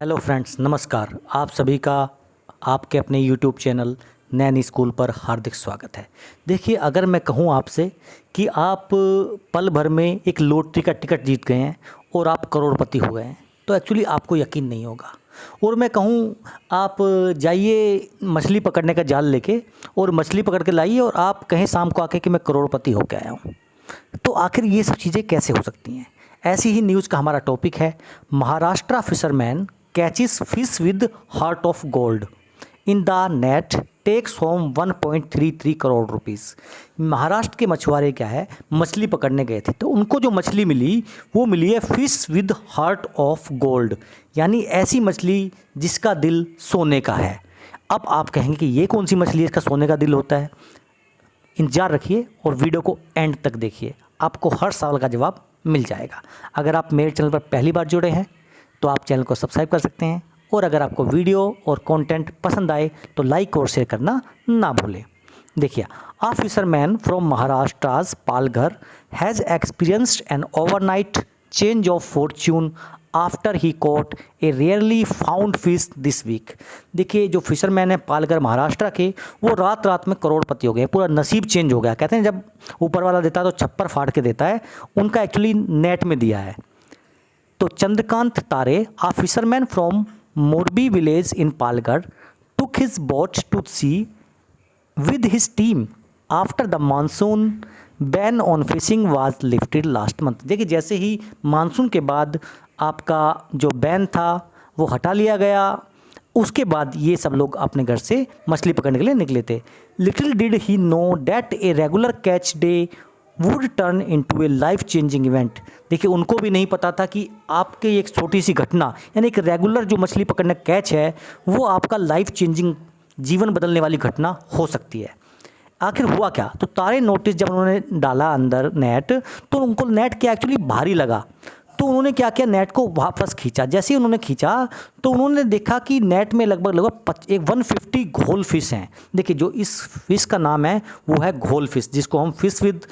Hello friends, नमस्कार। आप सभी का आपके अपने यूट्यूब चैनल नैनी स्कूल पर हार्दिक स्वागत है। देखिए, अगर मैं कहूँ आपसे कि आप पल भर में एक लॉटरी का टिकट जीत गए हैं और आप करोड़पति हो गए हैं, तो एक्चुअली आपको यकीन नहीं होगा। और मैं कहूँ आप जाइए मछली पकड़ने का जाल लेके और मछली पकड़ के लाइए और आप कहें शाम को आके कि मैं करोड़पति होके आया हूँ। तो आखिर ये सब चीज़ें कैसे हो सकती हैं? ऐसी ही न्यूज़ का हमारा टॉपिक है, Maharashtra fisherman catches fish with heart of gold in the net takes home 1.33 crore rupees. Maharashtra के मछुआरे क्या है, मछली पकड़ने गए थे तो उनको जो मछली मिली वो मिली है fish with heart of gold, यानी ऐसी मछली जिसका दिल सोने का है। अब आप कहेंगे कि ये कौन सी मछली है इसका सोने का दिल होता है? इंतज़ार रखिए और वीडियो को एंड तक देखिए, आपको हर सवाल का जवाब मिल जाएगा। अगर आप मेरे चैनल पर पहली बार जुड़े हैं तो आप चैनल को सब्सक्राइब कर सकते हैं, और अगर आपको वीडियो और कंटेंट पसंद आए तो लाइक और शेयर करना ना भूलें। देखिए, a fisherman from Maharashtra's Palghar has experienced an overnight change of fortune after he caught a rarely found fish this week. देखिए, जो फिशरमैन है पालघर महाराष्ट्र के, वो रात रात में करोड़पति हो गए, पूरा नसीब चेंज हो गया। कहते हैं जब ऊपर वाला देता है तो छप्पर फाड़ के देता है, उनका एक्चुअली नेट में दिया है। तो चंद्रकांत तारे, a fisherman from Morbi village in Palghar, took his boat to sea with his team after the monsoon ban on fishing was lifted last month। देखिए, जैसे ही मानसून के बाद आपका जो बैन था वो हटा लिया गया, उसके बाद ये सब लोग अपने घर से मछली पकड़ने के लिए निकले थे। Little did he know that a regular catch day would turn into A life changing event. देखिए, उनको भी नहीं पता था कि आपके एक छोटी सी घटना, यानी एक रेगुलर जो मछली पकड़ने कैच है, वो आपका लाइफ चेंजिंग, जीवन बदलने वाली घटना हो सकती है। आखिर हुआ क्या? तो तारे नोटिस, जब उन्होंने डाला अंदर नेट तो उनको नेट क्या एक्चुअली भारी लगा, तो उन्होंने क्या किया, नेट को वापस खींचा। जैसे ही उन्होंने खींचा तो उन्होंने देखा कि नेट में लगभग 150 घोल फिश हैं। देखिए, जो इस फिश का नाम है वो है घोल फिश, जिसको हम fish with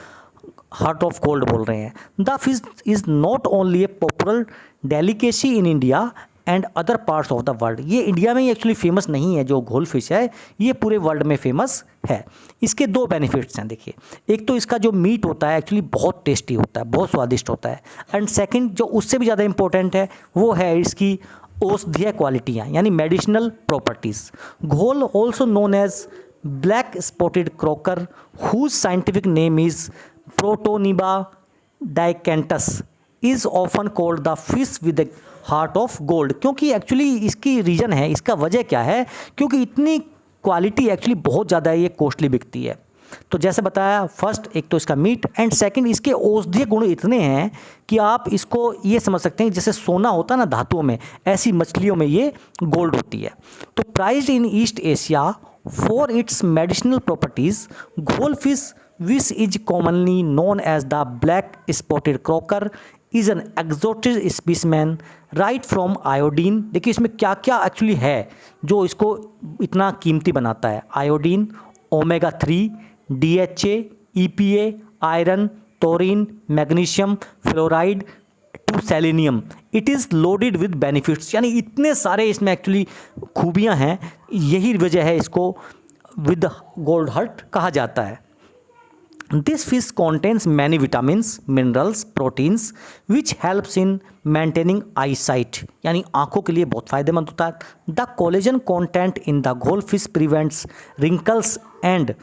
heart of gold बोल रहे हैं। The fish is not only A popular delicacy in India and other parts of the world. ये इंडिया में ही एक्चुअली फेमस नहीं है, जो घोल फिश है ये पूरे वर्ल्ड में फेमस है। इसके दो बेनिफिट्स हैं। देखिए, एक तो इसका जो मीट होता है एक्चुअली बहुत टेस्टी होता है, बहुत स्वादिष्ट होता है, एंड सेकंड जो उससे भी ज़्यादा इंपॉर्टेंट है वो है इसकी औषधीय क्वालिटियाँ, यानी medicinal properties. Ghol also known as black spotted croaker whose scientific name is Protonibea diacanthus is often called the fish with the heart of gold. क्योंकि एक्चुअली इसकी रीज़न है, इसका वजह क्या है, क्योंकि इतनी क्वालिटी एक्चुअली बहुत ज़्यादा ये कॉस्टली बिकती है। तो जैसे बताया, फर्स्ट एक तो इसका मीट, एंड सेकंड इसके औषधीय गुण इतने हैं कि आप इसको ये समझ सकते हैं जैसे सोना होता है ना धातुओं में, ऐसी मछलियों में ये गोल्ड होती है। तो prized in east Asia for its medicinal properties, घोल fish which is commonly known as the black spotted croaker is an exotic specimen right from iodine। देखिए, इसमें क्या क्या एक्चुअली है जो इसको इतना कीमती बनाता है। Iodine, omega 3, DHA, EPA, iron, taurine, magnesium, fluoride to selenium. It is loaded with benefits, यानी इतने सारे इसमें एक्चुअली खूबियाँ हैं, यही वजह है इसको विद गोल्ड हार्ट कहा जाता है। This fish contains many vitamins, minerals, proteins which helps in maintaining eyesight, यानी आँखों के लिए बहुत फ़ायदेमंद होता है। The collagen content in the goldfish prevents wrinkles and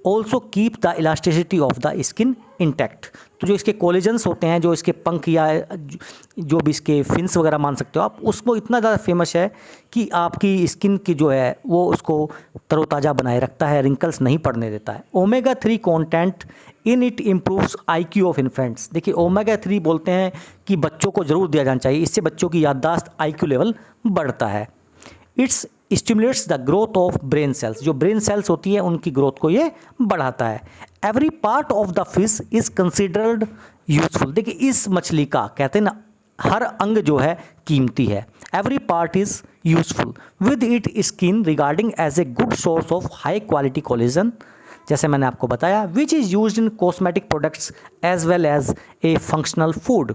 also keep the elasticity of the skin intact। तो जो इसके कोलेजन्स होते हैं, जो इसके पंख या जो भी इसके फिन्स वगैरह मान सकते हो आप, उसको इतना ज़्यादा फेमस है कि आपकी स्किन की जो है वो उसको तरोताज़ा बनाए रखता है, रिंकल्स नहीं पड़ने देता है। Omega 3 content in it improves IQ of infants. देखिए, ओमेगा 3 बोलते हैं कि बच्चों को ज़रूर दिया जाना चाहिए, इससे बच्चों की याददाश्त IQ लेवल बढ़ता है। It's stimulates the growth of brain cells, जो ब्रेन सेल्स होती है उनकी ग्रोथ को ये बढ़ाता है। Every part of the fish is considered useful. देखिए, इस मछली का कहते हैं ना, हर अंग जो है कीमती है। Every part is useful with it skin regarding as a good source of high quality collagen, जैसे मैंने आपको बताया, which is use in cosmetic products as well as a functional food.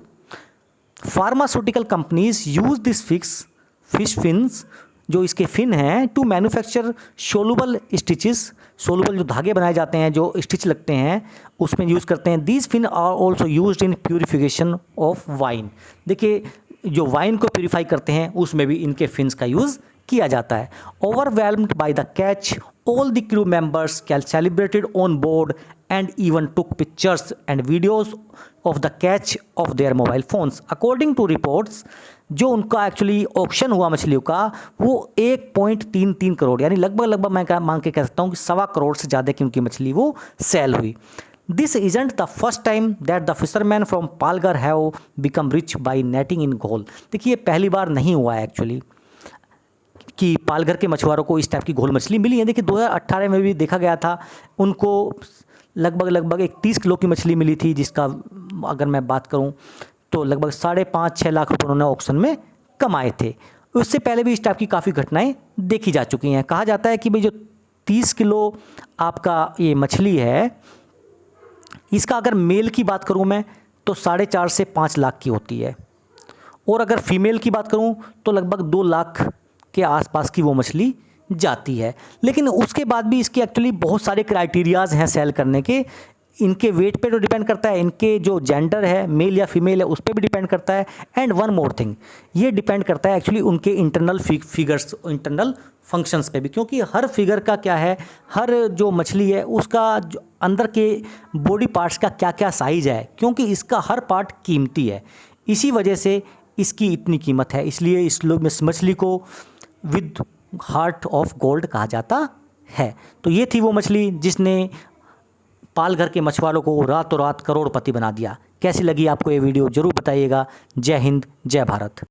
Pharmaceutical companies use this fish fish fins, जो इसके fin हैं, to manufacture soluble stitches, soluble जो धागे बनाए जाते हैं, जो स्टिच लगते हैं उसमें यूज़ करते हैं। These fin are also used in purification of wine. देखिए जो वाइन को प्यूरिफाई करते हैं उसमें भी इनके फिन्स का यूज़ किया जाता है। Overwhelmed by the catch, all the crew members celebrated on board and even took pictures and videos of the catch of their mobile phones. According to reports, जो उनका एक्चुअली ऑक्शन हुआ मछलियों का वो 1.33 करोड़, यानी लगभग मैं मान के कह सकता हूँ कि 1.25 करोड़ से ज़्यादा की उनकी मछली वो सेल हुई। This isn't the first time that the fisherman from Palghar have become rich by netting in ghol. देखिए पहली बार नहीं हुआ है एक्चुअली कि पालघर के मछुआरों को इस टाइप की घोल मछली मिली है। देखिए 2018 में भी देखा गया था, उनको लगभग एक 30 किलो की मछली मिली थी, जिसका अगर मैं बात करूं तो लगभग 5.5-6 लाख रुपए उन्होंने ऑक्शन में कमाए थे। उससे पहले भी इस टाइप की काफ़ी घटनाएं देखी जा चुकी हैं। कहा जाता है कि भाई जो 30 किलो आपका ये मछली है, इसका अगर मेल की बात करूँ मैं तो 4.5 से 5 लाख की होती है, और अगर फीमेल की बात करूँ तो लगभग 2 लाख के आसपास की वो मछली जाती है। लेकिन उसके बाद भी इसके एक्चुअली बहुत सारे क्राइटेरियाज़ हैं सेल करने के। इनके वेट पे तो डिपेंड करता है, इनके जो जेंडर है मेल या फीमेल है उस पर भी डिपेंड करता है, एंड वन मोर थिंग, ये डिपेंड करता है एक्चुअली उनके इंटरनल फिगर्स, इंटरनल फंक्शंस पे भी। क्योंकि हर फिगर का क्या है, हर जो मछली है उसका जो अंदर के बॉडी पार्ट्स का क्या क्या साइज है, क्योंकि इसका हर पार्ट कीमती है, इसी वजह से इसकी इतनी कीमत है। इसलिए इस मछली को विद हार्ट ऑफ गोल्ड कहा जाता है। तो ये थी वो मछली जिसने पालघर के मछुआरों को रातों रात करोड़पति बना दिया। कैसी लगी आपको ये वीडियो ज़रूर बताइएगा। जय हिंद, जय भारत।